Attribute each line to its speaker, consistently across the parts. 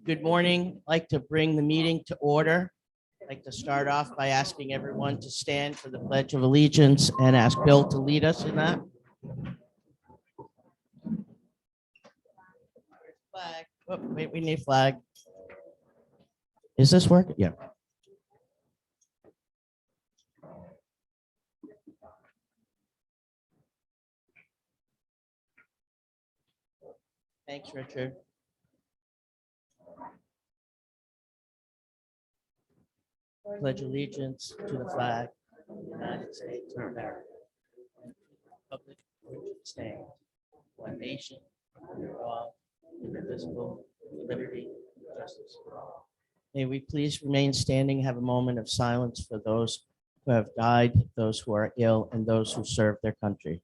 Speaker 1: Good morning. I'd like to bring the meeting to order. I'd like to start off by asking everyone to stand for the Pledge of Allegiance and ask Bill to lead us in that. Flag. Oh, wait, we need a flag. Is this working? Yeah. Thanks, Richard. Pledge allegiance to the flag of the United States of America. Republic for which it stands, one nation, under God, indivisible, with liberty and justice for all. May we please remain standing, have a moment of silence for those who have died, those who are ill, and those who serve their country.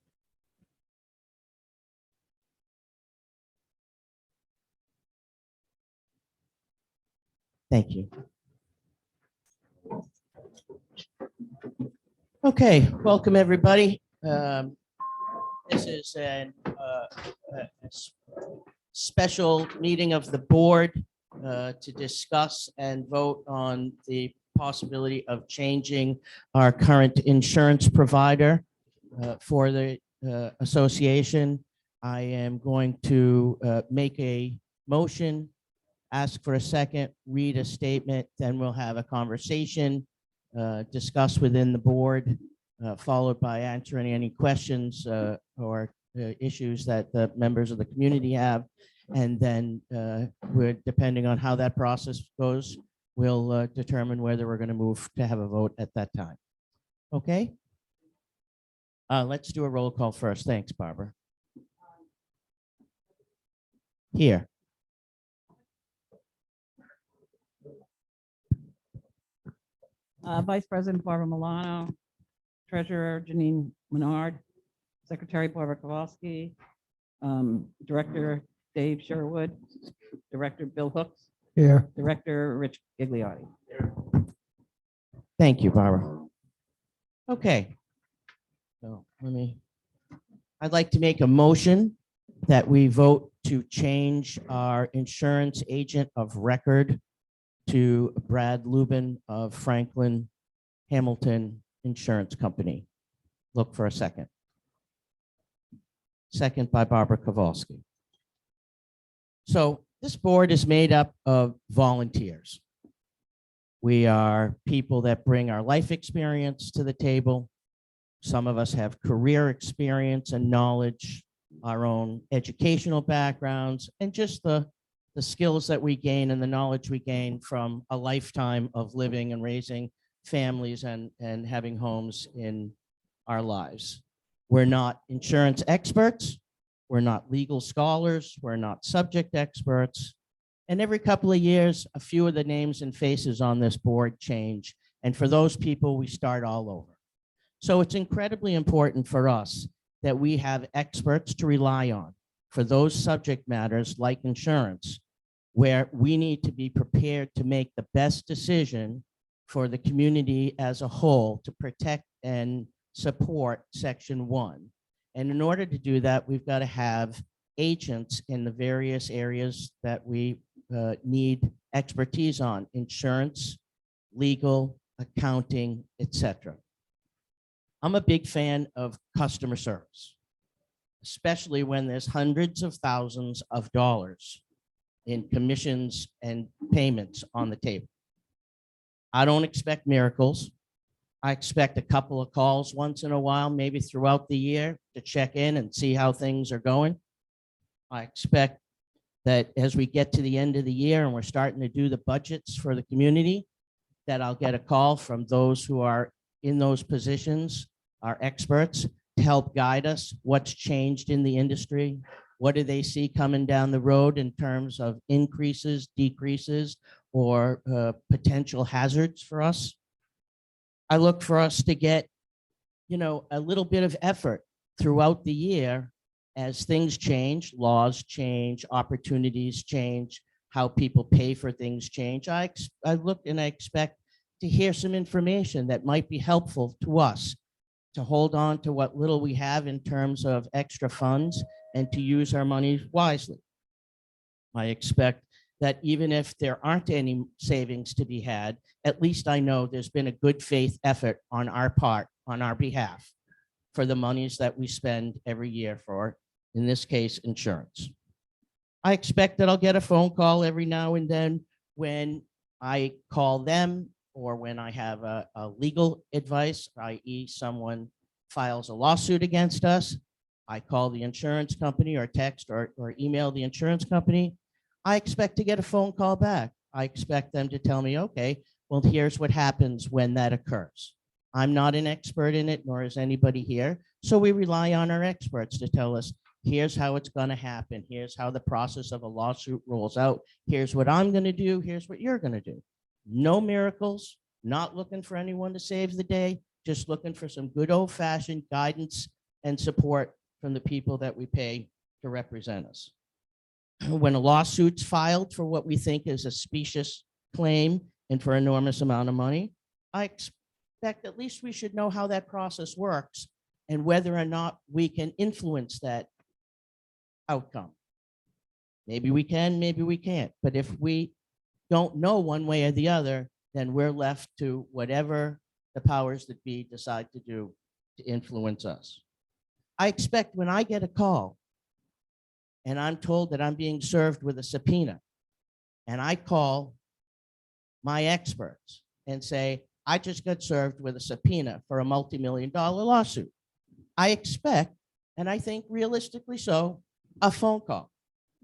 Speaker 1: Thank you. Okay, welcome everybody. This is a special meeting of the board to discuss and vote on the possibility of changing our current insurance provider for the association. I am going to make a motion, ask for a second, read a statement, then we'll have a conversation, discuss within the board, followed by answering any questions or issues that the members of the community have. And then we're, depending on how that process goes, we'll determine whether we're going to move to have a vote at that time. Okay? Let's do a roll call first. Thanks, Barbara. Here.
Speaker 2: Vice President Barbara Milano, Treasurer Janine Menard, Secretary Barbara Kowalski, Director Dave Sherwood, Director Bill Hooks,
Speaker 3: Here.
Speaker 2: Director Rich Gigliotti.
Speaker 1: Thank you, Barbara. Okay. So I'd like to make a motion that we vote to change our insurance agent of record to Brad Lubin of Franklin Hamilton Insurance Company. Look for a second. Second by Barbara Kowalski. So this board is made up of volunteers. We are people that bring our life experience to the table. Some of us have career experience and knowledge, our own educational backgrounds, and just the skills that we gain and the knowledge we gain from a lifetime of living and raising families and having homes in our lives. We're not insurance experts. We're not legal scholars. We're not subject experts. And every couple of years, a few of the names and faces on this board change. And for those people, we start all over. So it's incredibly important for us that we have experts to rely on for those subject matters like insurance, where we need to be prepared to make the best decision for the community as a whole to protect and support Section 1. And in order to do that, we've got to have agents in the various areas that we need expertise on: insurance, legal, accounting, etc. I'm a big fan of customer service, especially when there's hundreds of thousands of dollars in commissions and payments on the table. I don't expect miracles. I expect a couple of calls once in a while, maybe throughout the year, to check in and see how things are going. I expect that as we get to the end of the year and we're starting to do the budgets for the community, that I'll get a call from those who are in those positions, our experts, to help guide us. What's changed in the industry? What do they see coming down the road in terms of increases, decreases, or potential hazards for us? I look for us to get, a little bit of effort throughout the year as things change, laws change, opportunities change, how people pay for things change. I look and I expect to hear some information that might be helpful to us to hold on to what little we have in terms of extra funds and to use our money wisely. I expect that even if there aren't any savings to be had, at least I know there's been a good faith effort on our part, on our behalf, for the monies that we spend every year for, in this case, insurance. I expect that I'll get a phone call every now and then when I call them or when I have a legal advice, i.e. someone files a lawsuit against us. I call the insurance company or text or email the insurance company. I expect to get a phone call back. I expect them to tell me, okay, well, here's what happens when that occurs. I'm not an expert in it, nor is anybody here. So we rely on our experts to tell us, here's how it's going to happen. Here's how the process of a lawsuit rolls out. Here's what I'm going to do. Here's what you're going to do. No miracles, not looking for anyone to save the day, just looking for some good old-fashioned guidance and support from the people that we pay to represent us. When a lawsuit's filed for what we think is a specious claim and for enormous amount of money, I expect at least we should know how that process works and whether or not we can influence that outcome. Maybe we can, maybe we can't. But if we don't know one way or the other, then we're left to whatever the powers that be decide to do to influence us. I expect when I get a call and I'm told that I'm being served with a subpoena, and I call my experts and say, I just got served with a subpoena for a multi-million-dollar lawsuit. I expect, and I think realistically so, a phone call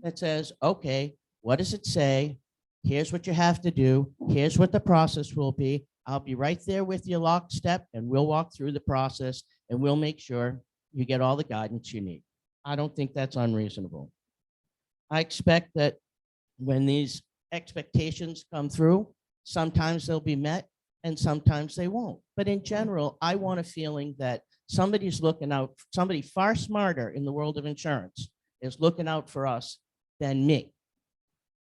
Speaker 1: that says, okay, what does it say? Here's what you have to do. Here's what the process will be. I'll be right there with you lockstep, and we'll walk through the process, and we'll make sure you get all the guidance you need. I don't think that's unreasonable. I expect that when these expectations come through, sometimes they'll be met and sometimes they won't. But in general, I want a feeling that somebody's looking out, somebody far smarter in the world of insurance is looking out for us than me.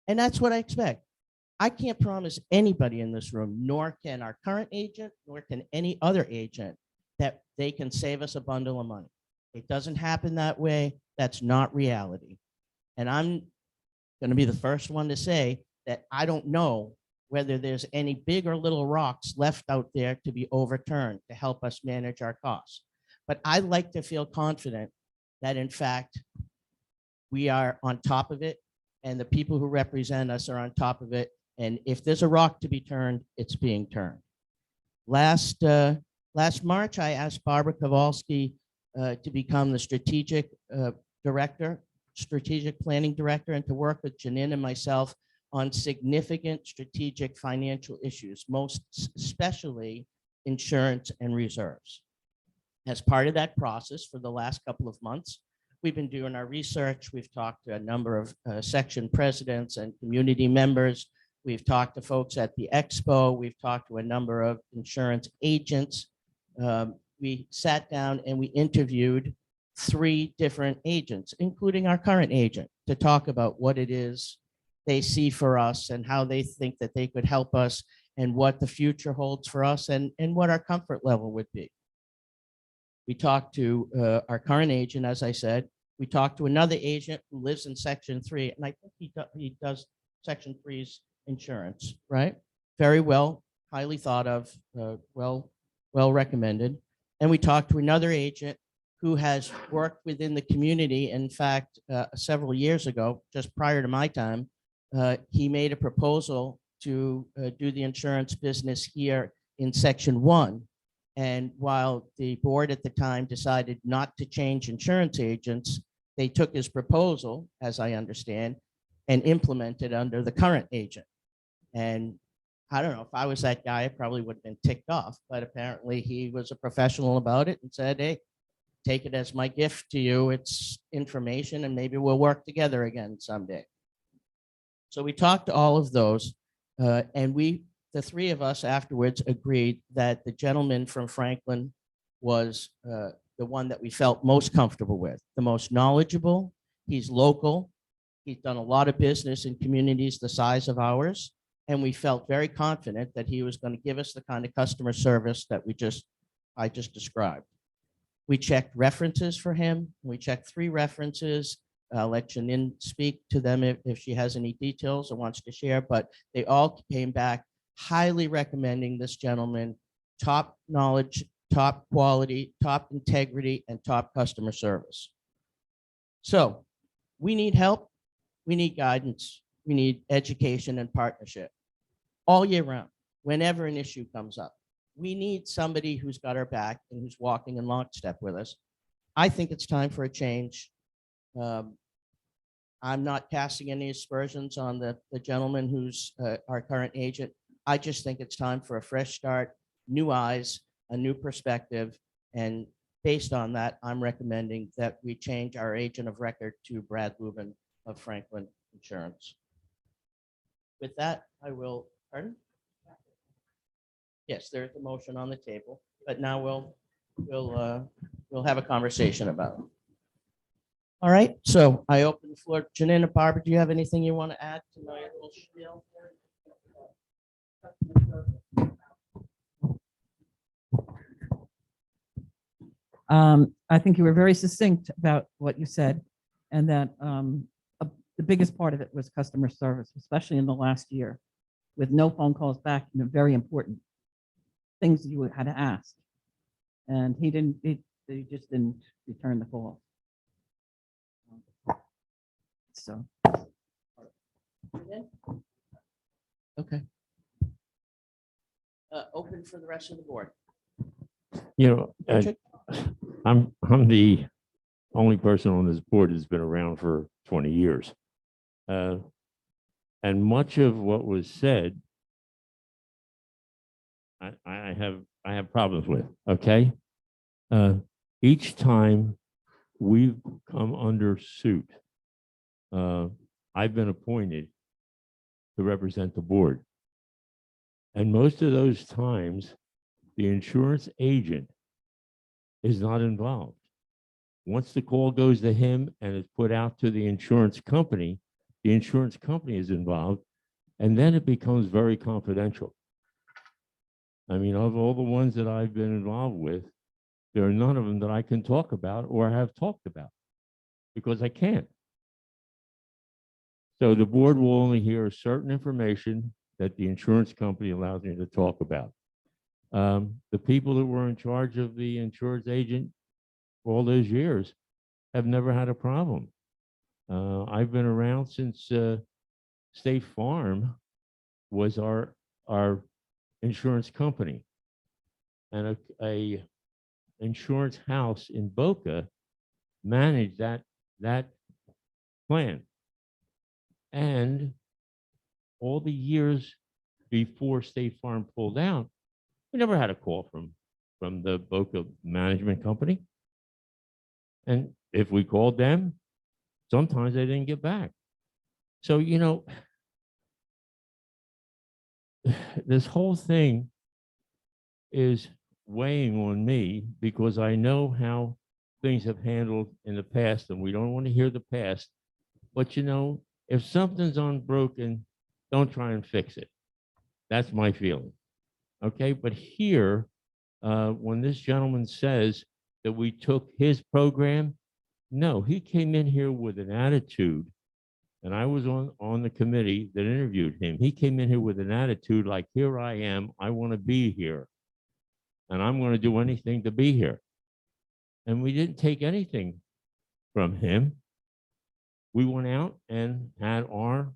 Speaker 1: And that's what I expect. I can't promise anybody in this room, nor can our current agent, nor can any other agent, that they can save us a bundle of money. It doesn't happen that way. That's not reality. And I'm going to be the first one to say that I don't know whether there's any big or little rocks left out there to be overturned to help us manage our costs. But I'd like to feel confident that, in fact, we are on top of it and the people who represent us are on top of it. And if there's a rock to be turned, it's being turned. Last March, I asked Barbara Kowalski to become the strategic planning director, and to work with Janine and myself on significant strategic financial issues, most especially insurance and reserves. As part of that process, for the last couple of months, we've been doing our research. We've talked to a number of section presidents and community members. We've talked to folks at the expo. We've talked to a number of insurance agents. We sat down and we interviewed 3 different agents, including our current agent, to talk about what it is they see for us and how they think that they could help us and what the future holds for us and what our comfort level would be. We talked to our current agent, as I said. We talked to another agent who lives in Section 3, and I think he does Section 3's insurance, right? Very well, highly thought of, well recommended. And we talked to another agent who has worked within the community. In fact, several years ago, just prior to my time, he made a proposal to do the insurance business here in Section 1. And while the board at the time decided not to change insurance agents, they took his proposal, as I understand, and implemented under the current agent. And I don't know, if I was that guy, I probably would have been ticked off, but apparently he was a professional about it and said, hey, take it as my gift to you. It's information, and maybe we'll work together again someday. So we talked to all of those, and the 3 of us afterwards agreed that the gentleman from Franklin was the one that we felt most comfortable with, the most knowledgeable. He's local. He's done a lot of business in communities the size of ours. And we felt very confident that he was going to give us the kind of customer service that I just described. We checked references for him. We checked 3 references. I'll let Janine speak to them if she has any details or wants to share, but they all came back highly recommending this gentleman, top knowledge, top quality, top integrity, and top customer service. So we need help. We need guidance. We need education and partnership all year round, whenever an issue comes up. We need somebody who's got our back and who's walking in lockstep with us. I think it's time for a change. I'm not casting any aspersions on the gentleman who's our current agent. I just think it's time for a fresh start, new eyes, a new perspective. And based on that, I'm recommending that we change our agent of record to Brad Lubin of Franklin Insurance. With that, I will, pardon? Yes, there's a motion on the table, but now we'll have a conversation about it. All right, so I open the floor. Janine and Barbara, do you have anything you want to add to my little spiel?
Speaker 2: I think you were very succinct about what you said, and that the biggest part of it was customer service, especially in the last year, with no phone calls back, very important things that you had to ask. And he just didn't return the call. So.
Speaker 1: Okay. Open for the rest of the board.
Speaker 3: You know,
Speaker 1: Richard?
Speaker 3: I'm the only person on this board that's been around for 20 years. And much of what was said, I have problems with, okay? Each time we've come under suit, I've been appointed to represent the board. And most of those times, the insurance agent is not involved. Once the call goes to him and is put out to the insurance company is involved, and then it becomes very confidential. I mean, of all the ones that I've been involved with, there are none of them that I can talk about or have talked about because I can't. So the board will only hear certain information that the insurance company allows me to talk about. The people that were in charge of the insurance agent for all those years have never had a problem. I've been around since State Farm was our insurance company, and a insurance house in Boca managed that plan. And all the years before State Farm pulled out, we never had a call from the Boca management company. And if we called them, sometimes they didn't get back. So, you know, this whole thing is weighing on me because I know how things have handled in the past, and we don't want to hear the past. But, you know, if something's unbroken, don't try and fix it. That's my feeling. Okay, but here, when this gentleman says that we took his program, no, he came in here with an attitude, and I was on the committee that interviewed him. He came in here with an attitude like, here I am, I want to be here, and I'm going to do anything to be here. And we didn't take anything from him. We went out and had our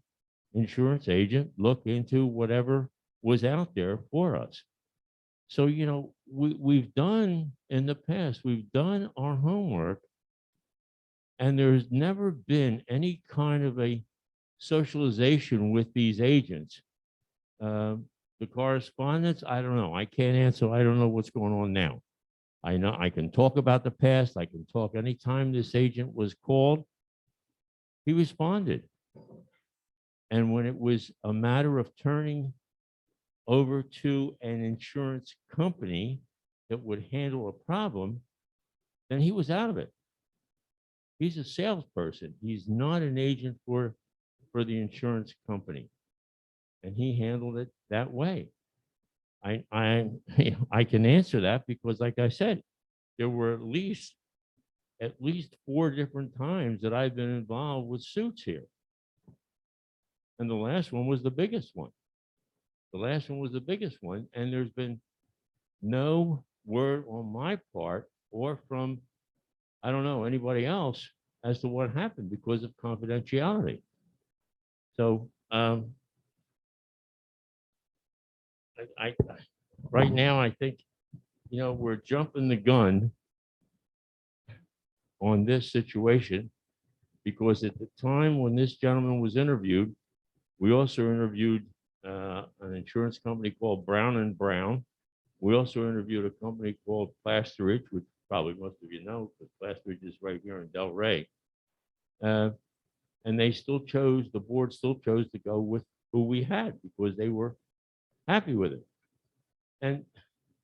Speaker 3: insurance agent look into whatever was out there for us. So, you know, we've done in the past, we've done our homework, and there's never been any kind of a socialization with these agents. The correspondence, I don't know. I can't answer. I don't know what's going on now. I know I can talk about the past. I can talk anytime this agent was called, he responded. And when it was a matter of turning over to an insurance company that would handle a problem, then he was out of it. He's a salesperson. He's not an agent for the insurance company. And he handled it that way. I can answer that because, like I said, there were at least 4 different times that I've been involved with suits here. And the last one was the biggest one. The last one was the biggest one, and there's been no word on my part or from, I don't know, anybody else as to what happened because of confidentiality. So, I right now, I think, we're jumping the gun on this situation because at the time when this gentleman was interviewed, we also interviewed an insurance company called Brown and Brown. We also interviewed a company called Plasteridge, which probably most of you know, because Plasteridge is right here in Delray. And the board still chose to go with who we had because they were happy with it. And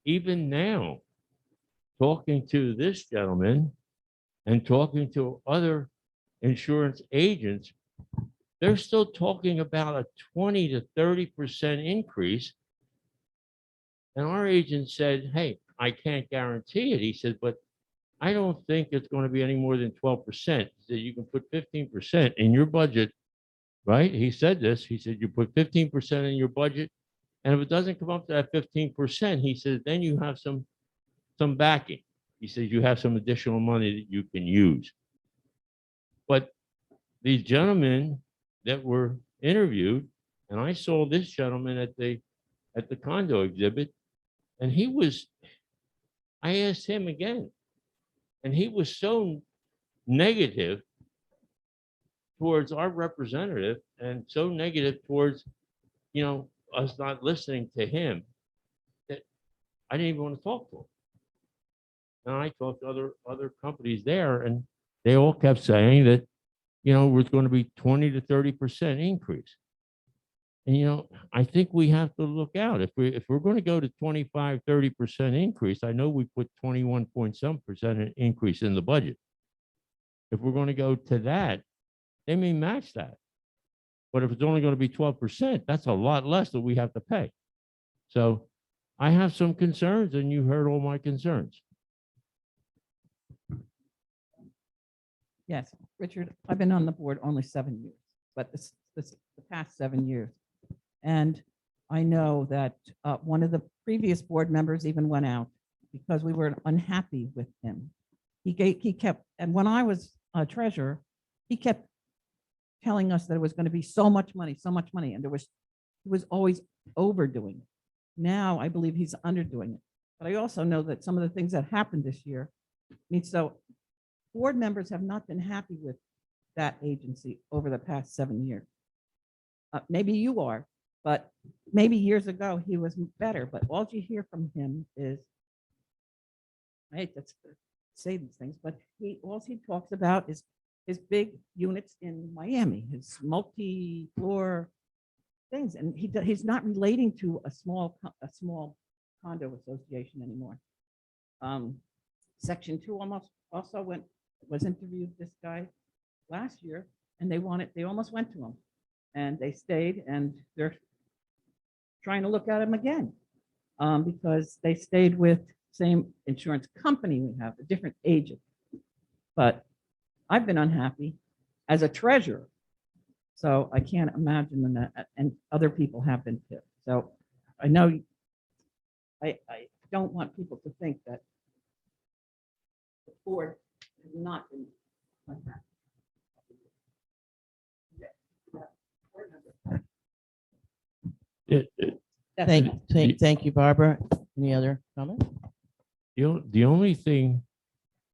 Speaker 3: even now, talking to this gentleman and talking to other insurance agents, they're still talking about a 20 to 30% increase. And our agent said, hey, I can't guarantee it. He said, but I don't think it's going to be any more than 12%. He said, you can put 15% in your budget, right? He said this. He said, you put 15% in your budget. And if it doesn't come up to that 15%, he said, then you have some backing. He says you have some additional money that you can use. But these gentlemen that were interviewed, and I saw this gentleman at the condo exhibit, and I asked him again, and he was so negative towards our representative and so negative towards, us not listening to him that I didn't even want to talk to him. And I talked to other companies there, and they all kept saying that, it's going to be 20 to 30% increase. And, I think we have to look out. If we're going to go to 25, 30% increase, I know we put 21.some% increase in the budget. If we're going to go to that, they may match that. But if it's only going to be 12%, that's a lot less that we have to pay. So I have some concerns, and you heard all my concerns.
Speaker 2: Yes, Richard, I've been on the board only 7 years, but the past 7 years. And I know that one of the previous board members even went out because we were unhappy with him. He kept, and when I was treasurer, he kept telling us that it was going to be so much money, and he was always overdoing it. Now I believe he's underdoing it. But I also know that some of the things that happened this year, so board members have not been happy with that agency over the past 7 years. Maybe you are, but maybe years ago he was better. But all you hear from him is, I hate to say these things, but all he talks about is his big units in Miami, his multi-floor things, and he's not relating to a small condo association anymore. Section 2 also was interviewed this guy last year, and they almost went to him, and they stayed, and they're trying to look at him again because they stayed with same insurance company we have, a different agent. But I've been unhappy as a treasurer, so I can't imagine that, and other people have been too. So I know I don't want people to think that the board has not been unhappy.
Speaker 1: Thank you, Barbara. Any other comments?
Speaker 3: The only thing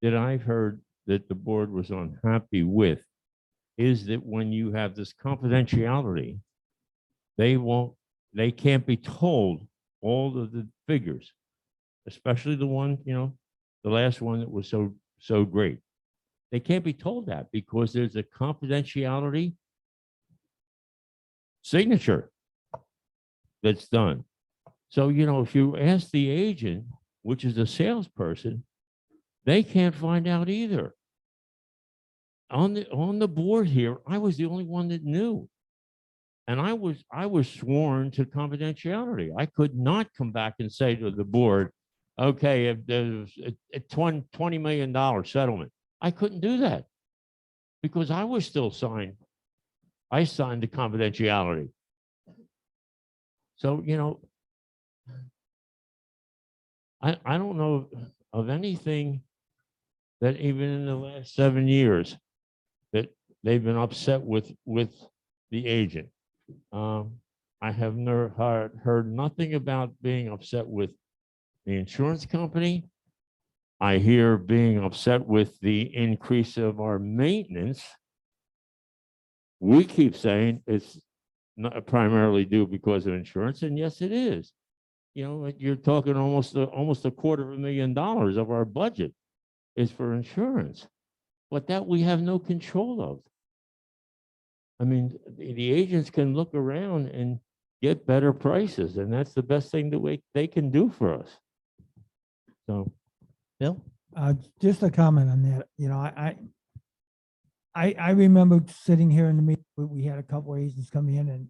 Speaker 3: that I've heard that the board was unhappy with is that when you have this confidentiality, they can't be told all of the figures, especially the one, the last one that was so great. They can't be told that because there's a confidentiality signature that's done. So, if you ask the agent, which is a salesperson, they can't find out either. On the board here, I was the only one that knew. And I was sworn to confidentiality. I could not come back and say to the board, okay, if there's a $20 million settlement, I couldn't do that because I was still signed. I signed the confidentiality. So, I don't know of anything that even in the last 7 years that they've been upset with the agent. I have never heard nothing about being upset with the insurance company. I hear being upset with the increase of our maintenance. We keep saying it's not primarily due because of insurance, and yes, it is. You're talking almost $250,000 of our budget is for insurance, but that we have no control of. I mean, the agents can look around and get better prices, and that's the best thing that they can do for us. So,
Speaker 1: Bill?
Speaker 4: Just a comment on that. I remember sitting here in the meeting, we had a couple agents come in and,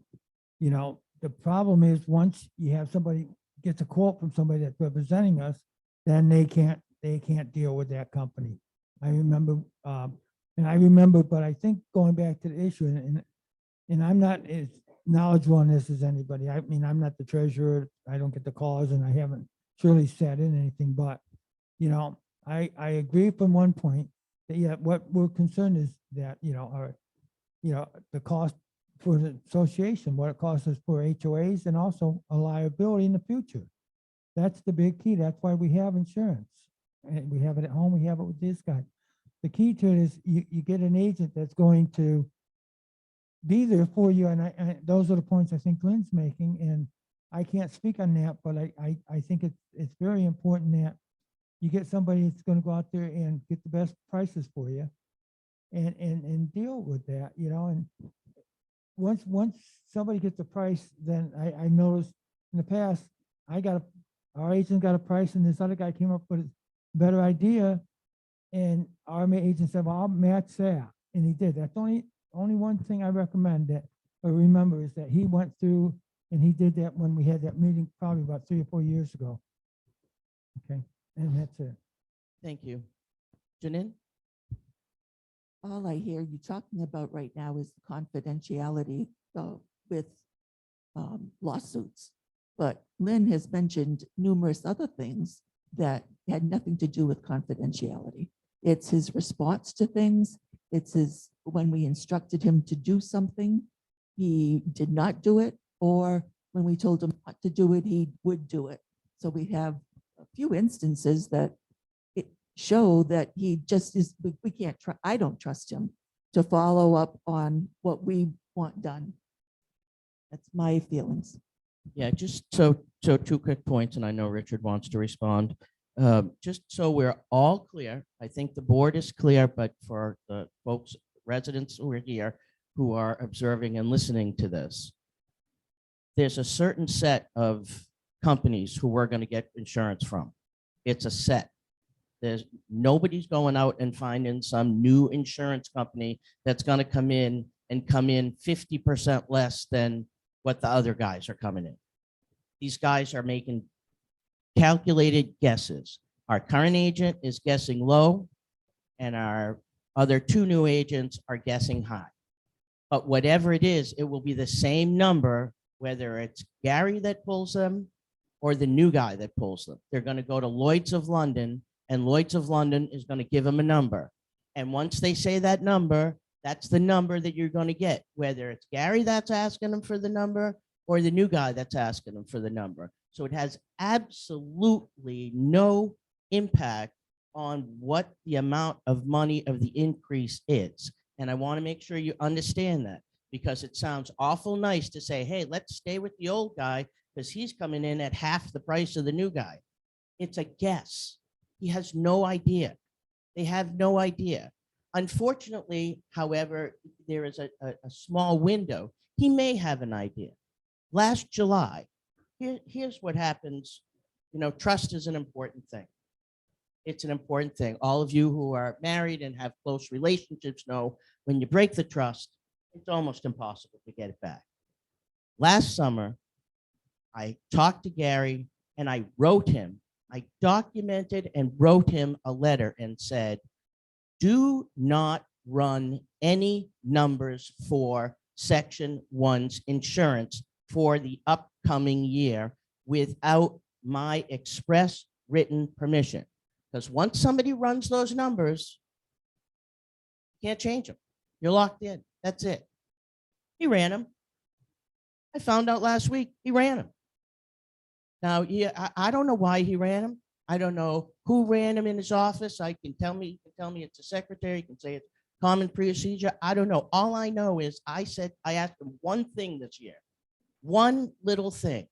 Speaker 4: the problem is once you have somebody gets a quote from somebody that's representing us, then they can't deal with that company. I remember, but I think going back to the issue and I'm not as knowledgeable on this as anybody. I mean, I'm not the treasurer. I don't get the calls and I haven't surely sat in anything, but I agree from one point that, yeah, what we're concerned is that, the cost for the association, what it costs us for HOAs and also a liability in the future. That's the big key. That's why we have insurance. And we have it at home. We have it with this guy. The key to it is you get an agent that's going to be there for you. And those are the points I think Lynn's making. And I can't speak on that, but I think it's very important that you get somebody that's going to go out there and get the best prices for you and deal with that, and once somebody gets a price, then I noticed in the past, our agent got a price and this other guy came up with a better idea and our agent said, well, I'll match that. And he did. That's only one thing I recommend that, or remember is that he went through and he did that when we had that meeting probably about 3 or 4 years ago. Okay. And that's it.
Speaker 1: Thank you. Janine?
Speaker 5: All I hear you talking about right now is the confidentiality with lawsuits. But Lynn has mentioned numerous other things that had nothing to do with confidentiality. It's his response to things. It's when we instructed him to do something, he did not do it, or when we told him not to do it, he would do it. So we have a few instances that show that he just is, we can't try, I don't trust him to follow up on what we want done. That's my feelings.
Speaker 1: Yeah, just so 2 quick points, and I know Richard wants to respond. Just so we're all clear, I think the board is clear, but for the folks, residents who are here, who are observing and listening to this, there's a certain set of companies who we're going to get insurance from. It's a set. Nobody's going out and finding some new insurance company that's going to come in 50% less than what the other guys are coming in. These guys are making calculated guesses. Our current agent is guessing low, and our other 2 new agents are guessing high. But whatever it is, it will be the same number, whether it's Gary that pulls them or the new guy that pulls them. They're going to go to Lloyd's of London, and Lloyd's of London is going to give them a number. And once they say that number, that's the number that you're going to get, whether it's Gary that's asking them for the number or the new guy that's asking them for the number. So it has absolutely no impact on what the amount of money of the increase is. And I want to make sure you understand that, because it sounds awful nice to say, hey, let's stay with the old guy because he's coming in at half the price of the new guy. It's a guess. He has no idea. They have no idea. Unfortunately, however, there is a small window. He may have an idea. Last July, here's what happens. Trust is an important thing. It's an important thing. All of you who are married and have close relationships know when you break the trust, it's almost impossible to get it back. Last summer, I talked to Gary and I wrote him I documented and wrote him a letter and said, do not run any numbers for Section 1's insurance for the upcoming year without my express written permission. Because once somebody runs those numbers, you can't change them. You're locked in. That's it. He ran them. I found out last week he ran them. Now, yeah, I don't know why he ran them. I don't know who ran him in his office. You can tell me it's a secretary. You can say it's common procedure. I don't know. All I know is I asked him one thing this year, one little thing.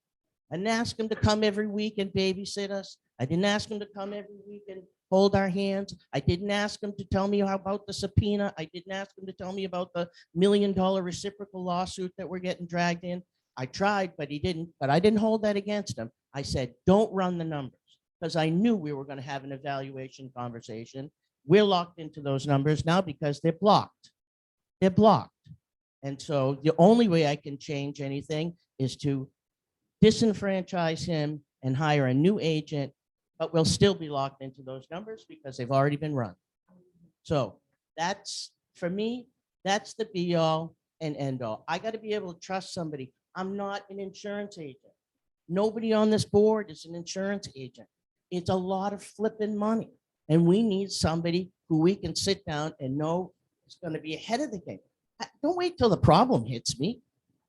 Speaker 1: I didn't ask him to come every week and babysit us. I didn't ask him to come every week and hold our hands. I didn't ask him to tell me about the subpoena. I didn't ask him to tell me about the $1 million reciprocal lawsuit that we're getting dragged in. I tried, but he didn't. But I didn't hold that against him. I said, don't run the numbers, because I knew we were going to have an evaluation conversation. We're locked into those numbers now because they're blocked. They're blocked. And so the only way I can change anything is to disenfranchise him and hire a new agent, but we'll still be locked into those numbers because they've already been run. So that's, for me, that's the be all and end all. I got to be able to trust somebody. I'm not an insurance agent. Nobody on this board is an insurance agent. It's a lot of flipping money. And we need somebody who we can sit down and know is going to be ahead of the game. Don't wait till the problem hits me,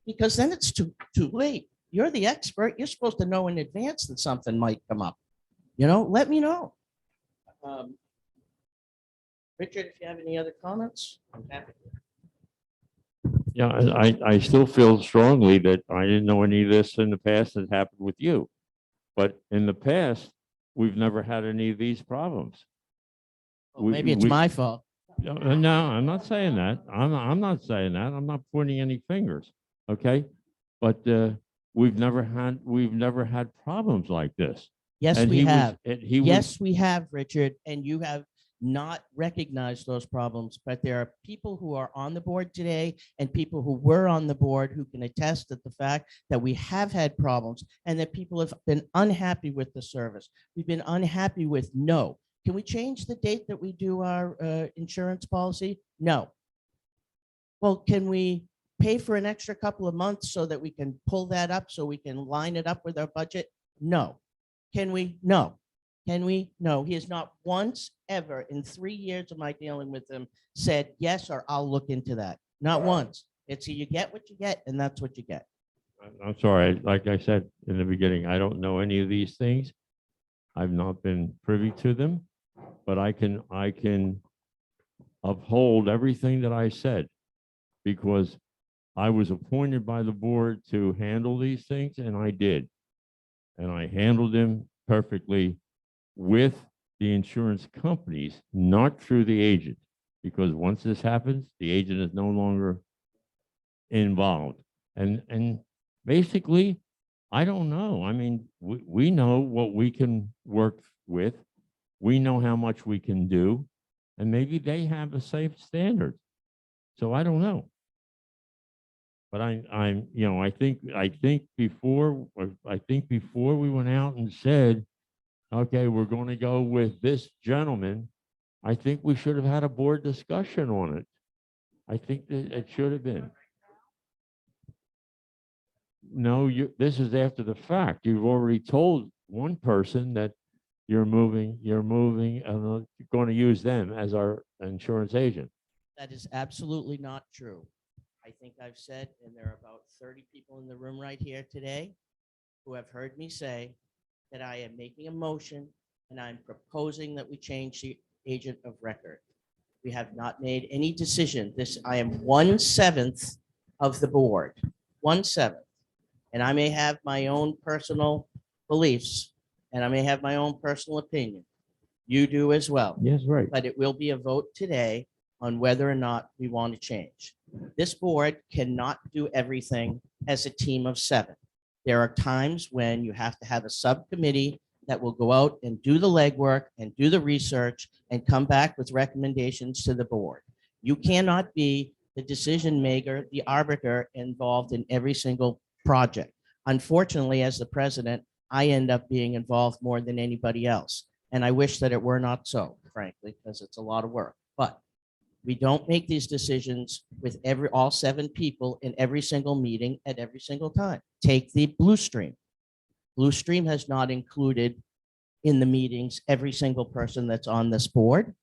Speaker 1: because then it's too late. You're the expert. You're supposed to know in advance that something might come up. Let me know. Richard, if you have any other comments, I'm happy.
Speaker 3: Yeah, I still feel strongly that I didn't know any of this in the past that happened with you. But in the past, we've never had any of these problems.
Speaker 1: Well, maybe it's my fault.
Speaker 3: No, I'm not saying that. I'm not saying that. I'm not pointing any fingers. Okay, but we've never had problems like this.
Speaker 1: Yes,
Speaker 3: And
Speaker 1: we have.
Speaker 3: Yes,
Speaker 1: we have, Richard, and you have not recognized those problems, but there are people who are on the board today and people who were on the board who can attest to the fact that we have had problems and that people have been unhappy with the service. We've been unhappy with no. Can we change the date that we do our insurance policy? No. Well, can we pay for an extra couple of months so that we can pull that up so we can line it up with our budget? No. Can we? No. Can we? No. He has not once ever in 3 years of my dealing with him said yes or I'll look into that. Not once. It's you get what you get, and that's what you get.
Speaker 3: I'm sorry. Like I said in the beginning, I don't know any of these things. I've not been privy to them, but I can uphold everything that I said because I was appointed by the board to handle these things, and I did. And I handled them perfectly with the insurance companies, not through the agent, because once this happens, the agent is no longer involved. And basically, I don't know. I mean, we know what we can work with. We know how much we can do, and maybe they have a safe standard. So I don't know. But I think before we went out and said, okay, we're going to go with this gentleman, I think we should have had a board discussion on it. I think that it should have been. No, this is after the fact. You've already told one person that you're moving, and going to use them as our insurance agent.
Speaker 1: That is absolutely not true. I think I've said, and there are about 30 people in the room right here today who have heard me say that I am making a motion and I'm proposing that we change the agent of record. We have not made any decision. I am 1/7 of the board, 1/7. And I may have my own personal beliefs and I may have my own personal opinion. You do as well.
Speaker 3: Yes, right.
Speaker 1: But it will be a vote today on whether or not we want to change. This board cannot do everything as a team of 7. There are times when you have to have a subcommittee that will go out and do the legwork and do the research and come back with recommendations to the board. You cannot be the decision maker, the arbiter involved in every single project. Unfortunately, as the president, I end up being involved more than anybody else. And I wish that it were not so, frankly, because it's a lot of work. But we don't make these decisions with all 7 people in every single meeting at every single time. Take the Blue Stream. Blue Stream has not included in the meetings every single person that's on this board.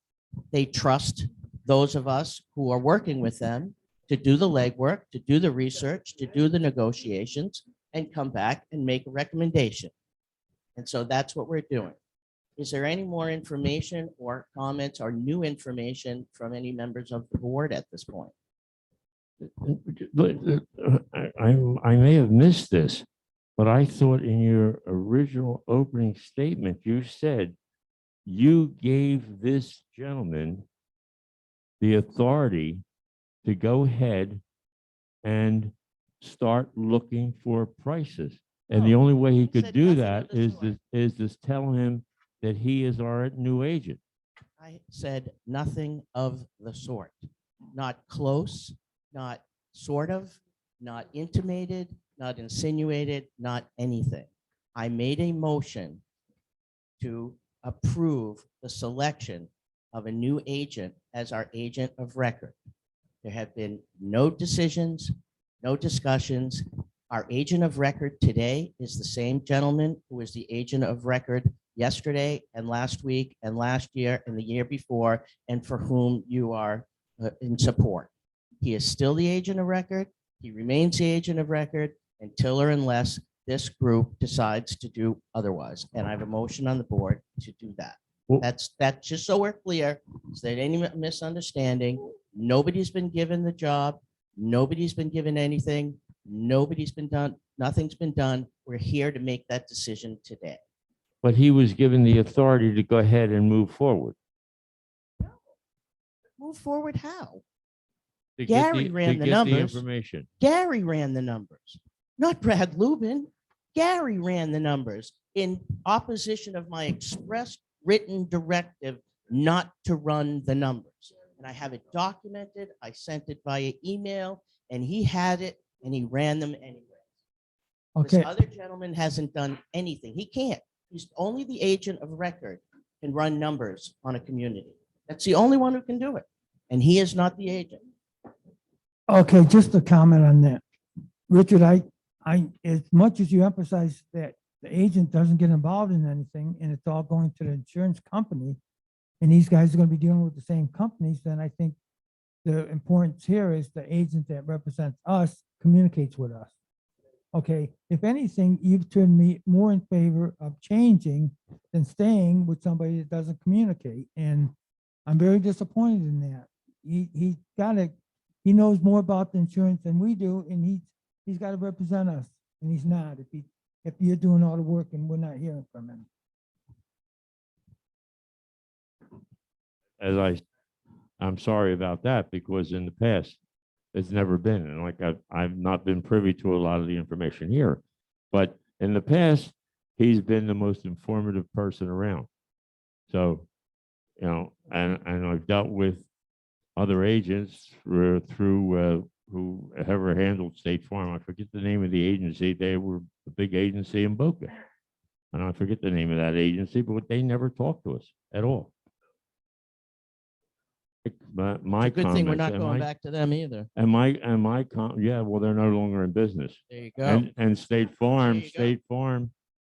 Speaker 1: They trust those of us who are working with them to do the legwork, to do the research, to do the negotiations, and come back and make a recommendation. And so that's what we're doing. Is there any more information or comments or new information from any members of the board at this point?
Speaker 3: I may have missed this, but I thought in your original opening statement, you said you gave this gentleman the authority to go ahead and start looking for prices. And the
Speaker 1: No,
Speaker 3: only way he could
Speaker 1: said
Speaker 3: do
Speaker 1: nothing
Speaker 3: that
Speaker 1: of the
Speaker 3: is
Speaker 1: sort.
Speaker 3: to tell him that he is our new agent.
Speaker 1: I said nothing of the sort. Not close, not sort of, not intimated, not insinuated, not anything. I made a motion to approve the selection of a new agent as our agent of record. There have been no decisions, no discussions. Our agent of record today is the same gentleman who was the agent of record yesterday and last week and last year and the year before, and for whom you are in support. He is still the agent of record. He remains the agent of record until or unless this group decides to do otherwise. And I have a motion on the board to do that.
Speaker 3: Well-
Speaker 1: That's just so we're clear, is there any misunderstanding? Nobody's been given the job. Nobody's been given anything. Nobody's been done. Nothing's been done. We're here to make that decision today.
Speaker 3: But he was given the authority to go ahead and move forward.
Speaker 1: Move forward how?
Speaker 3: To get
Speaker 1: Gary ran
Speaker 3: to
Speaker 1: the
Speaker 3: get
Speaker 1: numbers.
Speaker 3: information.
Speaker 1: Gary ran the numbers, not Brad Lubin. Gary ran the numbers in opposition of my express written directive not to run the numbers. And I have it documented. I sent it via email and he had it and he ran them anyway. This
Speaker 4: Okay,
Speaker 1: other gentleman hasn't done anything. He can't. He's only the agent of record can run numbers on a community. That's the only one who can do it. And he is not the agent.
Speaker 4: okay, just a comment on that. Richard, as much as you emphasize that the agent doesn't get involved in anything and it's all going to the insurance company, and these guys are gonna be dealing with the same companies, then I think the importance here is the agent that represents us communicates with us. Okay, if anything, you've turned me more in favor of changing than staying with somebody that doesn't communicate, and I'm very disappointed in that. He knows more about the insurance than we do, and he's got to represent us, and he's not. If you're doing all the work and we're not hearing from him.
Speaker 3: I'm sorry about that because in the past, it's never been. And like I've not been privy to a lot of the information here. But in the past, he's been the most informative person around. So, and I've dealt with other agents through whoever handled State Farm. I forget the name of the agency. They were a big agency in Boca. And I forget the name of that agency, but they never talked to us at all. My
Speaker 1: It's a good thing we're
Speaker 3: comments,
Speaker 1: not going back to them either.
Speaker 3: yeah, well, they're no longer in business.
Speaker 1: There you go.
Speaker 3: And State Farm,
Speaker 1: There you go.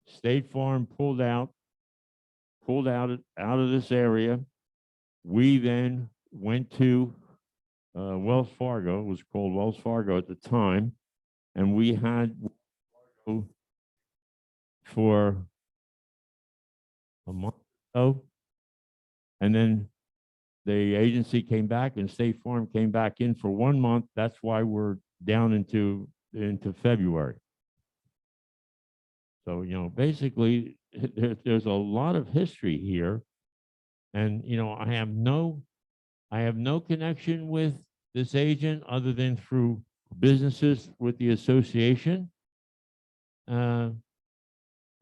Speaker 3: State Farm pulled out of this area. We then went to Wells Fargo. It was called Wells Fargo at the time, and we had for a month or so, and then the agency came back and State Farm came back in for 1 month. That's why we're down into February. So, basically there's a lot of history here. And, I have no connection with this agent other than through businesses with the association. And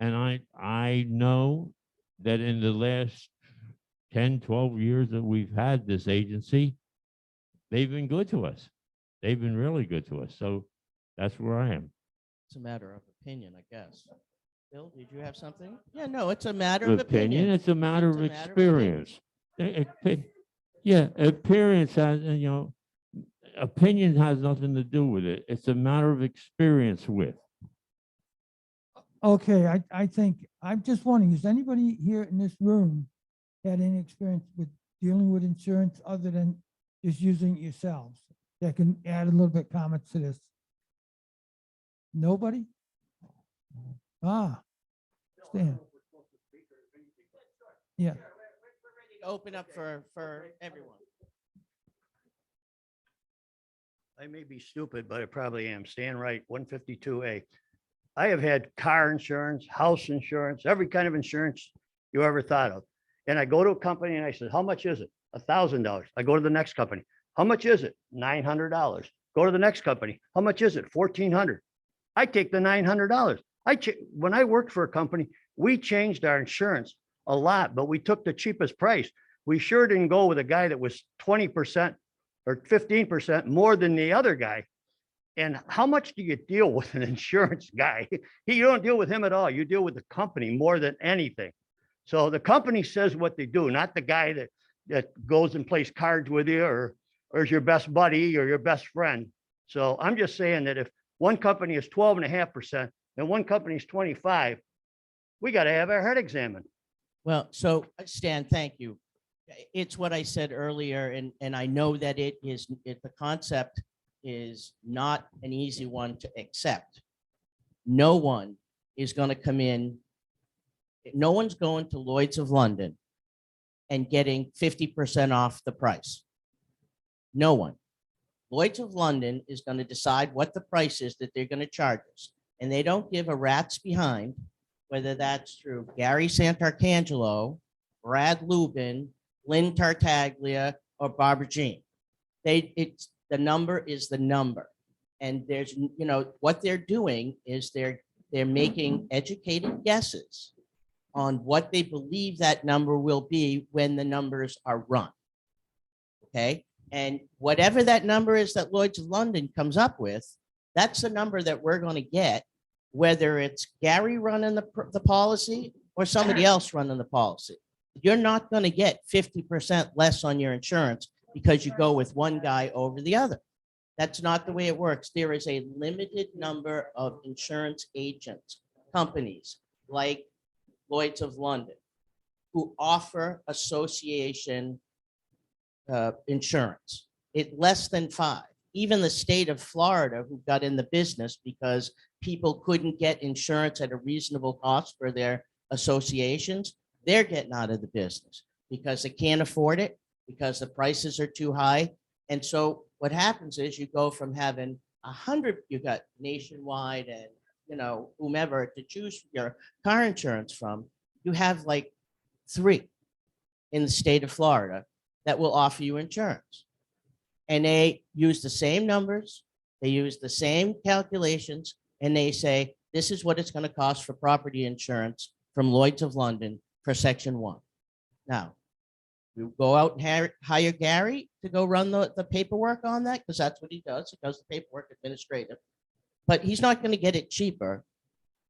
Speaker 3: I know that in the last 10, 12 years that we've had this agency, they've been good to us. They've been really good to us. So that's where I am.
Speaker 1: It's a matter of opinion, I guess. Bill, did you have something? Yeah, no, it's a matter
Speaker 3: Of
Speaker 1: of opinion.
Speaker 3: It's a matter
Speaker 1: It's
Speaker 3: of
Speaker 1: a matter of opinion.
Speaker 3: experience. Yeah, appearance has, opinion has nothing to do with it. It's a matter of experience with.
Speaker 4: Okay, I think, I'm just wondering, is anybody here in this room had any experience with dealing with insurance other than just using it yourselves? That can add a little bit comments to this. Nobody? Ah. Stan. Yeah,
Speaker 1: We're ready to open up for everyone.
Speaker 6: I may be stupid, but I probably am. Stan Wright, 152A. I have had car insurance, house insurance, every kind of insurance you ever thought of. And I go to a company and I said, how much is it? $1,000. I go to the next company. How much is it? $900. Go to the next company. How much is it? $1,400. I take the $900. When I worked for a company, we changed our insurance a lot, but we took the cheapest price. We sure didn't go with a guy that was 20% or 15% more than the other guy. And how much do you deal with an insurance guy? You don't deal with him at all. You deal with the company more than anything. So the company says what they do, not the guy that goes and plays cards with you or is your best buddy or your best friend. So I'm just saying that if one company is 12.5% and one company is 25, we got to have our head examined.
Speaker 1: Well, so Stan, thank you. It's what I said earlier, and I know that the concept is not an easy one to accept. No one is going to come in. No one's going to Lloyd's of London and getting 50% off the price. No one. Lloyd's of London is going to decide what the price is that they're going to charge us. And they don't give a rat's behind, whether that's through Gary Santarcangelo, Brad Lubin, Lynn Tartaglia, or Barbara Jean. The number is the number. And there's, what they're doing is they're making educated guesses on what they believe that number will be when the numbers are run. Okay. And whatever that number is that Lloyd's of London comes up with, that's the number that we're going to get, whether it's Gary running the policy or somebody else running the policy. You're not going to get 50% less on your insurance because you go with one guy over the other. That's not the way it works. There is a limited number of insurance agents, companies like Lloyd's of London, who offer association insurance. It less than 5. Even the state of Florida, who got in the business because people couldn't get insurance at a reasonable cost for their associations, they're getting out of the business because they can't afford it, because the prices are too high. And so what happens is you go from having 100, you got Nationwide and, whomever to choose your car insurance from, you have like 3 in the state of Florida that will offer you insurance. And they use the same numbers, they use the same calculations, and they say, this is what it's going to cost for property insurance from Lloyd's of London for Section 1. Now, you go out and hire Gary to go run the paperwork on that, because that's what he does. He does the paperwork administrative. But he's not going to get it cheaper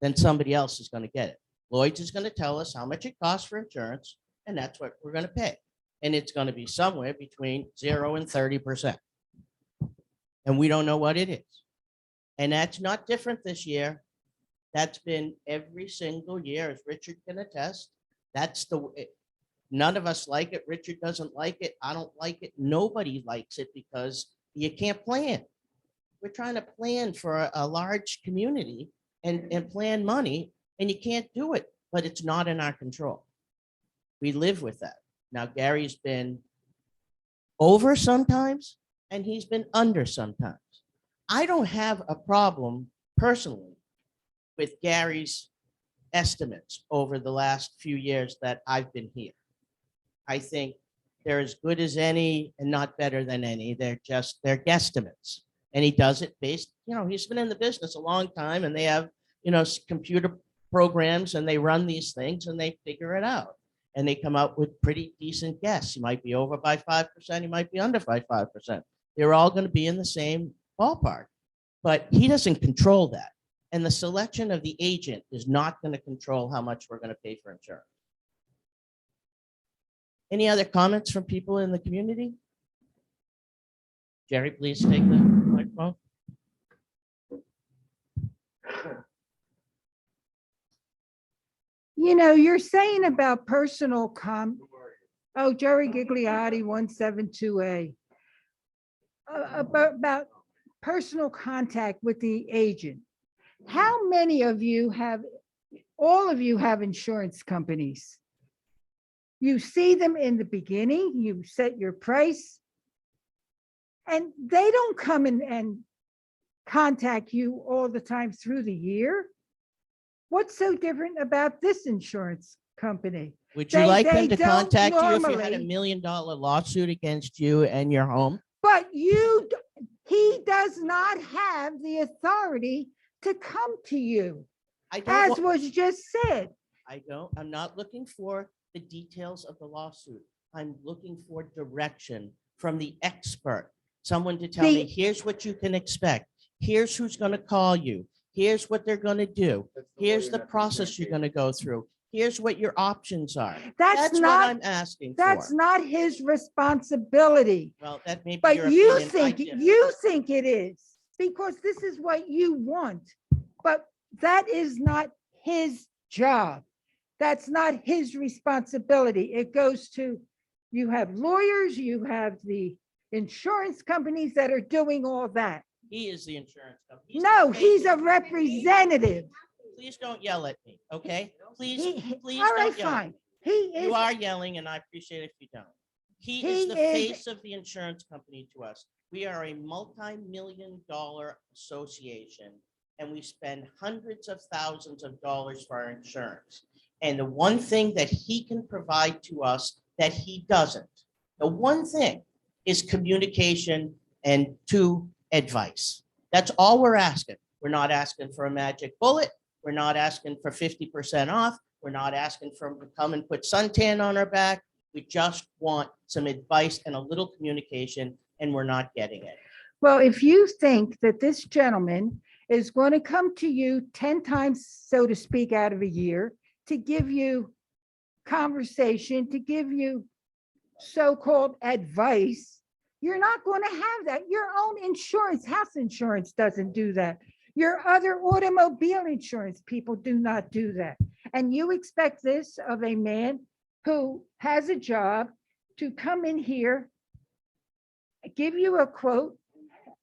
Speaker 1: than somebody else is going to get it. Lloyd's is going to tell us how much it costs for insurance, and that's what we're going to pay. And it's going to be somewhere between 0 and 30%. And we don't know what it is. And that's not different this year. That's been every single year, as Richard can attest. That's none of us like it. Richard doesn't like it. I don't like it. Nobody likes it because you can't plan. We're trying to plan for a large community and plan money, and you can't do it, but it's not in our control. We live with that. Now, Gary's been over sometimes, and he's been under sometimes. I don't have a problem personally with Gary's estimates over the last few years that I've been here. I think they're as good as any and not better than any. They're guesstimates. And he does it based, he's been in the business a long time, and they have, computer programs, and they run these things and they figure it out. And they come up with pretty decent guess. You might be over by 5%, you might be under by 5%. They're all going to be in the same ballpark, but he doesn't control that. And the selection of the agent is not going to control how much we're going to pay for insurance. Any other comments from people in the community? Jerry, please take the microphone.
Speaker 7: You know, you're saying about oh, Jerry Gigliotti, 172A. About personal contact with the agent. How many of you all of you have insurance companies? You see them in the beginning, you set your price, and they don't come in and contact you all the time through the year. What's so different about this insurance company?
Speaker 1: Would you
Speaker 7: They-
Speaker 1: like them
Speaker 7: they
Speaker 1: to
Speaker 7: don't
Speaker 1: contact you if you had
Speaker 7: normally-
Speaker 1: $1 million lawsuit against you and your home?
Speaker 7: But he does not have the authority to come to you,
Speaker 1: I
Speaker 7: as
Speaker 1: don't,
Speaker 7: was just said.
Speaker 1: I'm not looking for the details of the lawsuit. I'm looking for direction from the expert. Someone to tell me,
Speaker 7: The-
Speaker 1: here's what you can expect. Here's who's going to call you. Here's what they're going to do. Here's the process you're going to go through. Here's what your options are.
Speaker 7: That's
Speaker 1: what
Speaker 7: not,
Speaker 1: I'm asking
Speaker 7: that's
Speaker 1: for.
Speaker 7: not his responsibility.
Speaker 1: Well, that may be
Speaker 7: But
Speaker 1: your
Speaker 7: you
Speaker 1: opinion. I differ.
Speaker 7: think it is, because this is what you want. But that is not his job. That's not his responsibility. It goes to, you have lawyers, you have the insurance companies that are doing all that.
Speaker 1: He is the insurance company. He's the
Speaker 7: No,
Speaker 1: face
Speaker 7: he's a
Speaker 1: of-
Speaker 7: representative.
Speaker 1: Please don't yell at me, okay? Please,
Speaker 7: He-
Speaker 1: please
Speaker 7: All right,
Speaker 1: don't yell. at
Speaker 7: fine.
Speaker 1: me.
Speaker 7: He
Speaker 1: You
Speaker 7: is,
Speaker 1: are yelling and I appreciate if you don't. He
Speaker 7: He
Speaker 1: is the
Speaker 7: is-
Speaker 1: face of the insurance company to us. We are a multi-million-dollar association and we spend hundreds of thousands of dollars for our insurance. And the one thing that he can provide to us that he doesn't, the one thing is communication and advice. That's all we're asking. We're not asking for a magic bullet. We're not asking for 50% off. We're not asking for him to come and put suntan on our back. We just want some advice and a little communication, and we're not getting it.
Speaker 7: well, if you think that this gentleman is going to come to you 10 times, so to speak, out of a year to give you conversation, to give you so-called advice, you're not going to have that. Your own insurance, house insurance doesn't do that. Your other automobile insurance people do not do that. And you expect this of a man who has a job to come in here, give you a quote,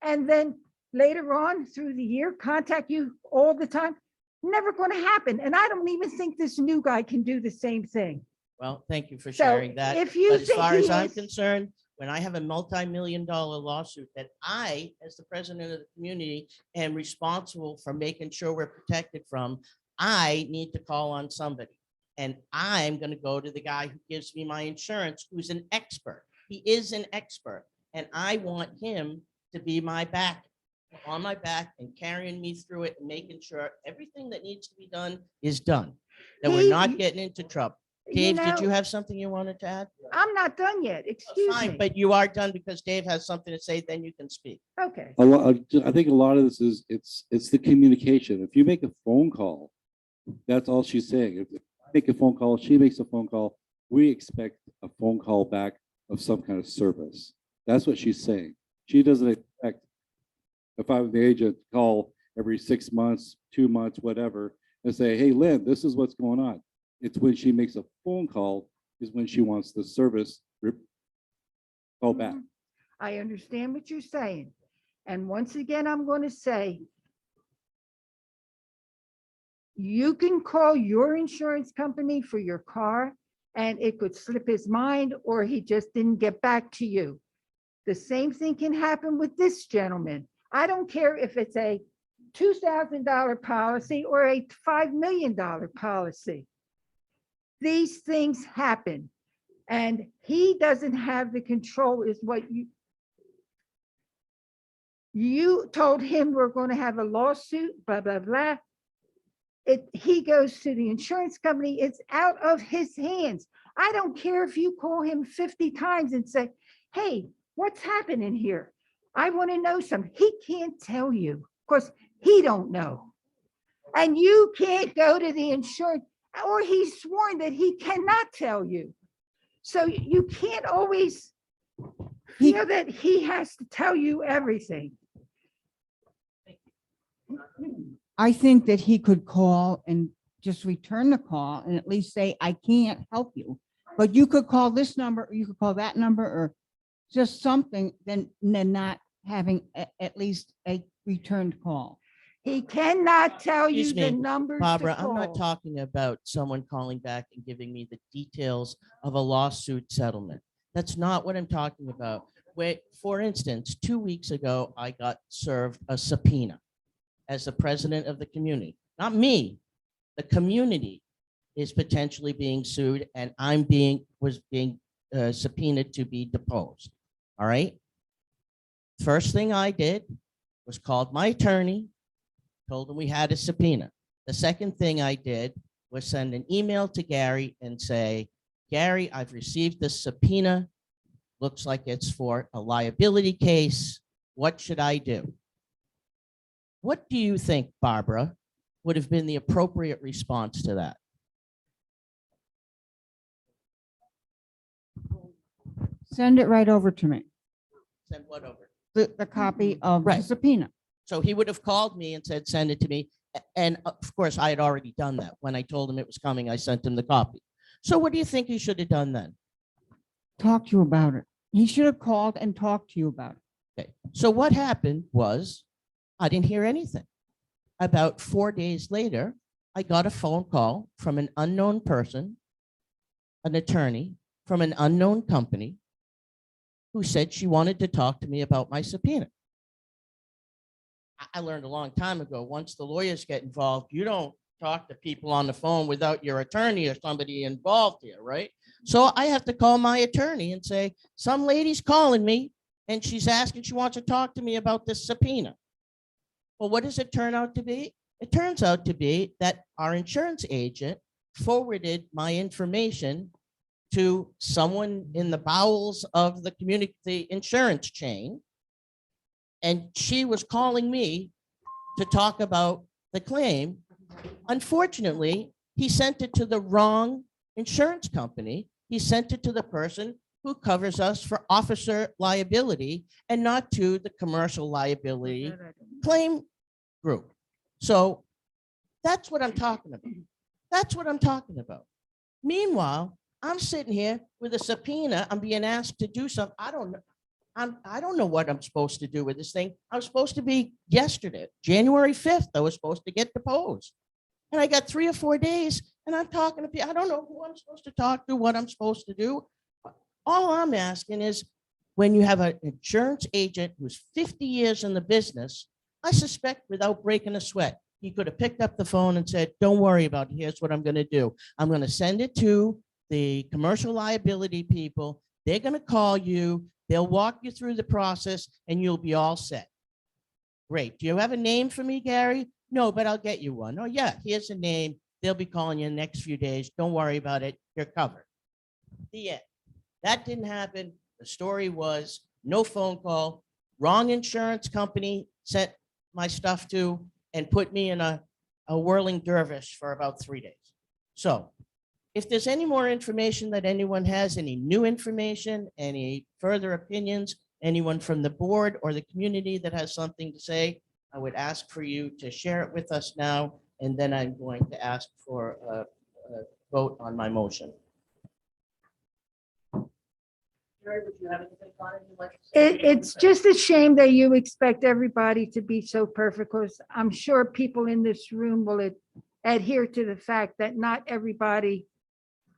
Speaker 7: and then later on through the year, contact you all the time? Never going to happen. And I don't even think this new guy can do the same thing.
Speaker 1: Well, thank you for
Speaker 7: So,
Speaker 1: sharing that.
Speaker 7: if you
Speaker 1: But as
Speaker 7: think
Speaker 1: far
Speaker 7: he
Speaker 1: as I'm
Speaker 7: is-
Speaker 1: concerned, when I have a multi-million-dollar lawsuit that I, as the president of the community, am responsible for making sure we're protected from, I need to call on somebody. And I'm going to go to the guy who gives me my insurance, who's an expert. He is an expert. And I want him to be my back, on my back and carrying me through it and making sure everything that needs to be done is done. That we're
Speaker 7: He-
Speaker 1: not getting into trouble. Dave, did
Speaker 7: know,
Speaker 1: you have something you wanted to add?
Speaker 7: I'm not done yet. Excuse
Speaker 1: Fine,
Speaker 7: me.
Speaker 1: but you are done because Dave has something to say, then you can speak.
Speaker 7: Okay.
Speaker 8: I think a lot of this is, it's the communication. If you make a phone call, that's all she's saying. If you make a phone call, she makes a phone call, we expect a phone call back of some kind of service. That's what she's saying. She doesn't expect, if I'm the agent, to call every 6 months, 2 months, whatever, and say, hey, Lynn, this is what's going on. It's when she makes a phone call is when she wants the service call back.
Speaker 7: Mhm. I understand what you're saying. And once again, I'm going to say, you can call your insurance company for your car and it could slip his mind or he just didn't get back to you. The same thing can happen with this gentleman. I don't care if it's a $2,000 policy or a $5 million policy. These things happen. And he doesn't have the control is what you told him we're going to have a lawsuit, blah, blah, blah. He goes to the insurance company. It's out of his hands. I don't care if you call him 50 times and say, hey, what's happening here? I want to know something. He can't tell you because he don't know. And you can't go to the insurance, or he's sworn that he cannot tell you. So you can't always feel that he has to tell you everything.
Speaker 9: I think that he could call and just return the call and at least say, I can't help you. But you could call this number, or you could call that number, or just something, then not having at least a returned call.
Speaker 7: He cannot tell you
Speaker 1: Excuse
Speaker 7: the
Speaker 1: me,
Speaker 7: numbers to
Speaker 1: Barbara, I'm not
Speaker 7: call.
Speaker 1: talking about someone calling back and giving me the details of a lawsuit settlement. That's not what I'm talking about. Wait, for instance, 2 weeks ago, I got served a subpoena as the president of the community. Not me, the community is potentially being sued, and was being subpoenaed to be deposed. All right? First thing I did was called my attorney, told him we had a subpoena. The second thing I did was send an email to Gary and say, Gary, I've received this subpoena. Looks like it's for a liability case. What should I do? What do you think, Barbara, would have been the appropriate response to that?
Speaker 9: Send it right over to me,
Speaker 1: Send what over?
Speaker 9: the copy of the
Speaker 1: Right.
Speaker 9: subpoena.
Speaker 1: So he would have called me and said, send it to me. And of course, I had already done that. When I told him it was coming, I sent him the copy. So what do you think he should have done then?
Speaker 9: Talk to you about it. He should have called and talked to you about it.
Speaker 1: Okay. So what happened was I didn't hear anything. About 4 days later, I got a phone call from an unknown person, an attorney from an unknown company, who said she wanted to talk to me about my subpoena. I learned a long time ago, once the lawyers get involved, you don't talk to people on the phone without your attorney or somebody involved here, right? So I have to call my attorney and say, some lady's calling me and she's asking, she wants to talk to me about this subpoena. Well, what does it turn out to be? It turns out to be that our insurance agent forwarded my information to someone in the bowels of the community insurance chain. And she was calling me to talk about the claim. Unfortunately, he sent it to the wrong insurance company. He sent it to the person who covers us for officer liability and not to the commercial liability claim group. So that's what I'm talking about. That's what I'm talking about. Meanwhile, I'm sitting here with a subpoena. I'm being asked to do something. I don't know what I'm supposed to do with this thing. I was supposed to be yesterday, January 5th, I was supposed to get deposed. And I got 3 or 4 days and I'm talking to people. I don't know who I'm supposed to talk to, what I'm supposed to do. All I'm asking is, when you have an insurance agent who's 50 years in the business, I suspect without breaking a sweat, he could have picked up the phone and said, don't worry about it. Here's what I'm going to do. I'm going to send it to the commercial liability people. They're going to call you. They'll walk you through the process and you'll be all set. Great. Do you have a name for me, Gary? No, but I'll get you one. Oh, yeah, here's a name. They'll be calling you in the next few days. Don't worry about it. You're covered. The end. That didn't happen. The story was no phone call. Wrong insurance company sent my stuff to and put me in a whirling dervish for about 3 days. So if there's any more information that anyone has, any new information, any further opinions, anyone from the board or the community that has something to say, I would ask for you to share it with us now, and then I'm going to ask for a vote on my motion.
Speaker 7: It's just a shame that you expect everybody to be so perfect, because I'm sure people in this room will adhere to the fact that not everybody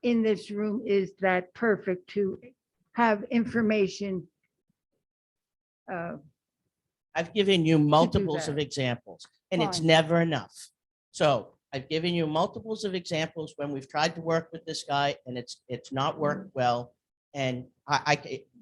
Speaker 7: in this room is that perfect to have information.
Speaker 1: I've given you multiples of
Speaker 7: that.
Speaker 1: examples, and it's
Speaker 7: Fine.
Speaker 1: never enough. So I've given you multiples of examples when we've tried to work with this guy and it's not worked well. And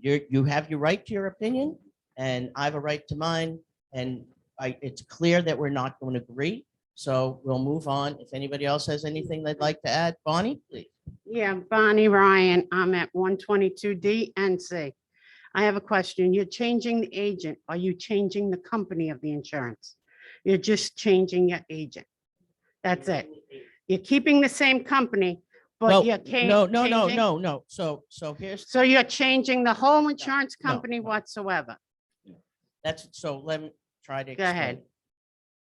Speaker 1: you have your right to your opinion, and I have a right to mine. And it's clear that we're not going to agree. So we'll move on. If anybody else has anything they'd like to add, Bonnie, please.
Speaker 10: Yeah, Bonnie Ryan, I'm at 122D and C. I have a question. You're changing the agent. Are you changing the company of the insurance? You're just changing your agent. That's it. You're keeping the same company,
Speaker 1: Well,
Speaker 10: but you're
Speaker 1: no, no, no,
Speaker 10: changing-
Speaker 1: no, no. So here's,
Speaker 10: So you're changing the whole insurance
Speaker 1: no,
Speaker 10: company
Speaker 1: no.
Speaker 10: whatsoever.
Speaker 1: so let me try to
Speaker 10: Go ahead.
Speaker 1: explain.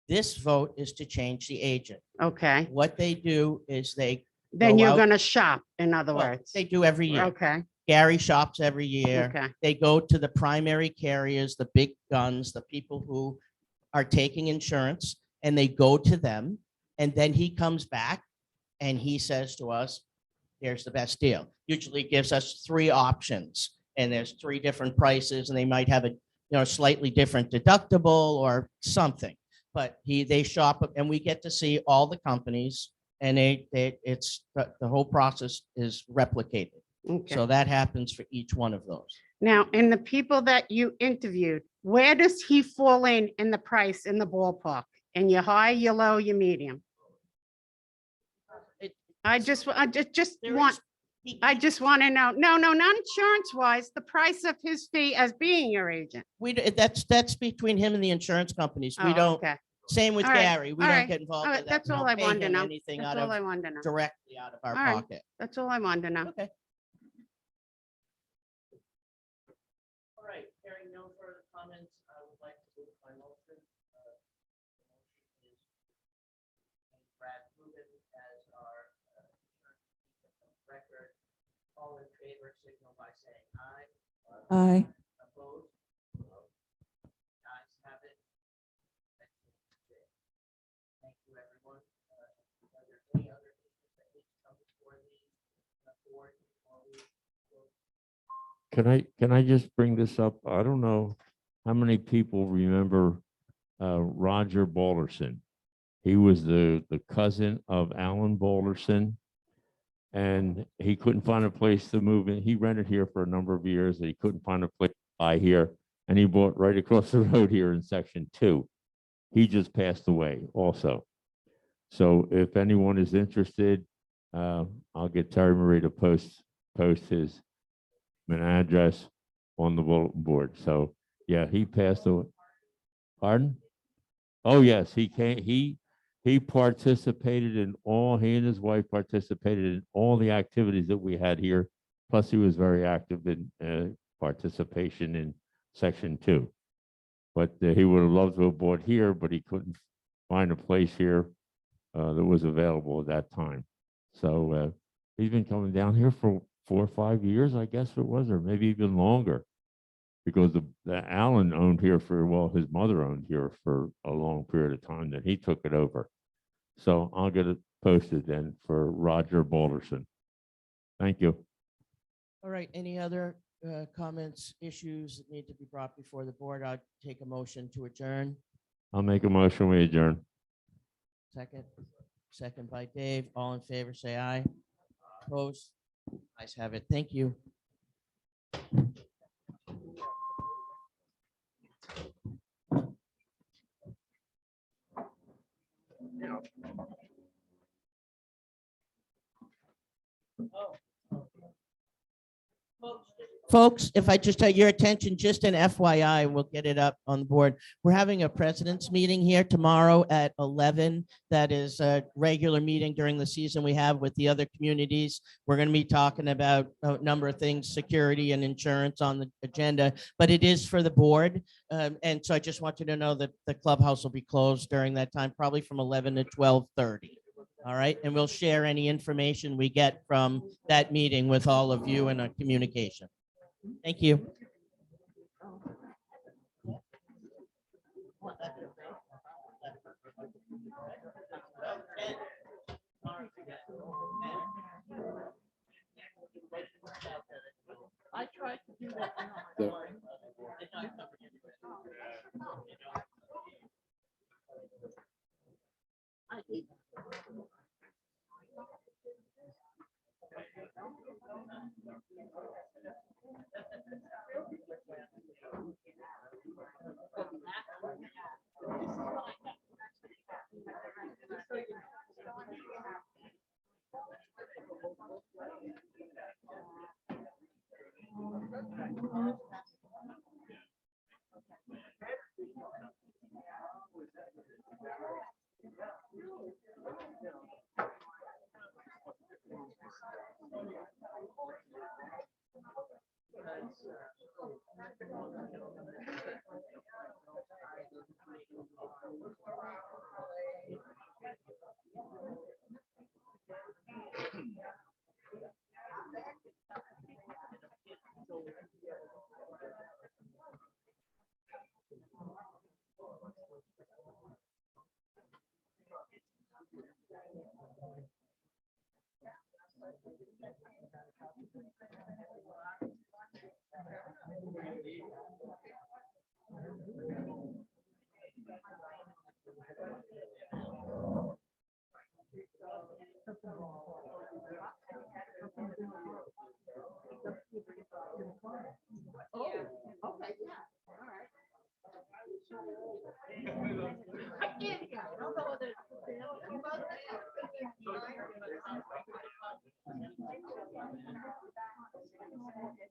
Speaker 1: This vote is to change the agent.
Speaker 10: Okay,
Speaker 1: What they do is they,
Speaker 10: then
Speaker 1: Go
Speaker 10: you're
Speaker 1: out-
Speaker 10: gonna shop, in other
Speaker 1: well,
Speaker 10: words.
Speaker 1: they do every year.
Speaker 10: Okay,
Speaker 1: Gary shops every year.
Speaker 10: okay,
Speaker 1: They go to the primary carriers, the big guns, the people who are taking insurance, and they go to them. And then he comes back and he says to us, here's the best deal. Usually gives us three options and there's three different prices and they might have a, slightly different deductible or something. But they shop and we get to see all the companies and it's, the whole process is replicated.
Speaker 10: okay.
Speaker 1: So that happens for each one of those.
Speaker 10: Now, in the people that you interviewed, where does he fall in the price, in the ballpark? In your high, your low, your medium? I just
Speaker 1: There
Speaker 10: want,
Speaker 1: is- he-
Speaker 10: I just want to know, no, not insurance wise, the price of his fee as being your agent.
Speaker 1: That's between him and the insurance companies. We
Speaker 10: Oh,
Speaker 1: don't,
Speaker 10: okay.
Speaker 1: same with
Speaker 10: All right,
Speaker 1: Gary. We
Speaker 10: all
Speaker 1: don't
Speaker 10: right,
Speaker 1: get involved
Speaker 10: all
Speaker 1: in
Speaker 10: right,
Speaker 1: that.
Speaker 10: that's
Speaker 1: We
Speaker 10: all
Speaker 1: don't
Speaker 10: I
Speaker 1: pay
Speaker 10: wanted to
Speaker 1: him
Speaker 10: know.
Speaker 1: anything
Speaker 10: That's
Speaker 1: out
Speaker 10: all I
Speaker 1: of,
Speaker 10: wanted to know.
Speaker 1: directly out of our
Speaker 10: All right.
Speaker 1: pocket.
Speaker 10: That's all I wanted to know.
Speaker 1: Okay. All right, hearing no further comments, I would like to move my motion. Brad Rubin as our insurance agent of record. All in favor, signal by saying aye.
Speaker 5: Aye.
Speaker 1: Opposed? Ayes have it. Thank you, everyone. Are there any other issues that need to come before the board before we
Speaker 3: Can I just bring this up? I don't know how many people remember Roger Balderson. He was the cousin of Alan Balderson. And he couldn't find a place to move in. He rented here for a number of years and he couldn't find a place to buy here. And he bought right across the road here in section 2. He just passed away also. So if anyone is interested, I'll get Terry Marie to post his address on the bulletin board. So yeah, he passed away. Pardon? Oh, yes, he came, he participated in all, he and his wife participated in all the activities that we had here. Plus, he was very active in participation in section 2. But he would have loved to have bought here, but he couldn't find a place here that was available at that time. So he's been coming down here for 4 or 5 years, I guess it was, or maybe even longer. Because the Allen owned here his mother owned here for a long period of time, then he took it over. So I'll get it posted then for Roger Balderson. Thank you.
Speaker 1: All right, any other comments, issues that need to be brought before the board? I'll take a motion to adjourn.
Speaker 3: I'll make a motion, we adjourn.
Speaker 1: Second by Dave. All in favor, say aye. Opposed? Ayes have it. Thank you. Folks, if I just tell your attention, just an FYI, we'll get it up on the board. We're having a president's meeting here tomorrow at 11. That is a regular meeting during the season we have with the other communities. We're going to be talking about a number of things, security and insurance on the agenda, but it is for the board. And so I just want you to know that the clubhouse will be closed during that time, probably from 11 to 12:30. All right, and we'll share any information we get from that meeting with all of you in a communication. Thank you. I tried to do that.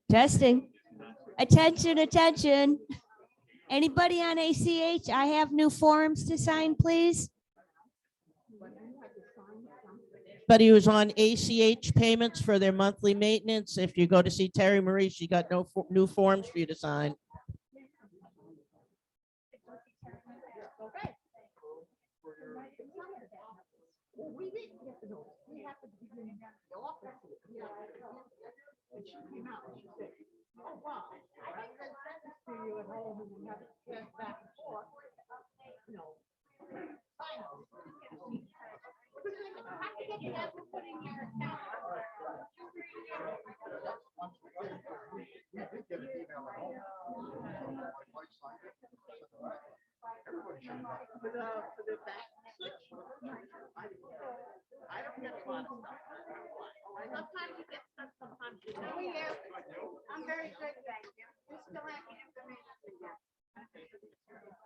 Speaker 11: Testing. Attention, attention. Anybody on ACH? I have new forms to sign, please.
Speaker 1: But he was on ACH payments for their monthly maintenance. If you go to see Terry Marie, she got no new forms for you to sign.
Speaker 10: Sometimes you get stuff, sometimes you don't. I'm very good.